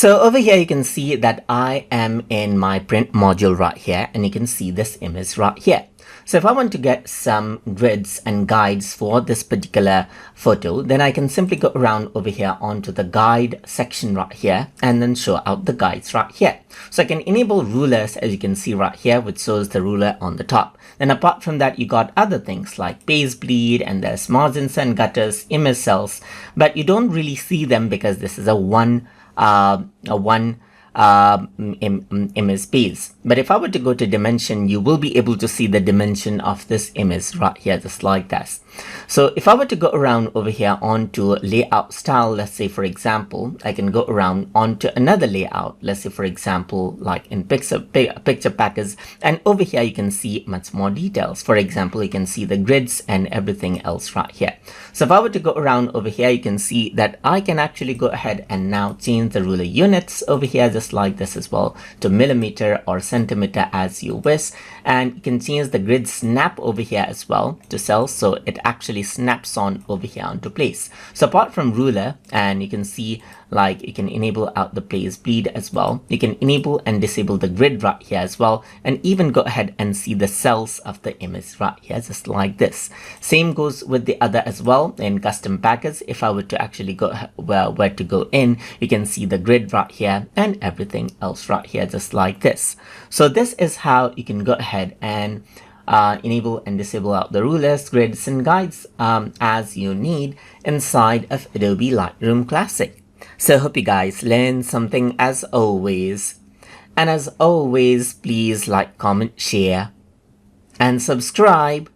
So over here, you can see that I am in my print module right here, and you can see this image right here. So if I want to get some grids and guides for this particular photo, then I can simply go around over here onto the guide section right here and then show out the guides right here. So I can enable rulers, as you can see right here, which shows the ruler on the top. Then apart from that, you got other things like base bleed, and there's margins and gutters, image cells, but you don't really see them because this is a one image base. But if I were to go to dimension, you will be able to see the dimension of this image right here, just like this. So if I were to go around over here onto layout style, let's say for example, I can go around onto another layout, let's say for example, like in picture package, and over here you can see much more details. For example, you can see the grids and everything else right here. So if I were to go around over here, you can see that I can actually go ahead and now change the ruler units over here, just like this as well, to millimeter or centimeter as you wish. And you can change the grid snap over here as well to cells, so it actually snaps on over here onto place. So apart from ruler, and you can see like you can enable out the place bleed as well, you can enable and disable the grid right here as well, and even go ahead and see the cells of the image right here, just like this. Same goes with the other as well in custom package. If I were to actually go where to go in, you can see the grid right here and everything else right here, just like this. So this is how you can go ahead and enable and disable out the rulers, grids, and guides as you need inside of Adobe Lightroom Classic. So hope you guys learned something as always. And as always, please like, comment, share, and subscribe.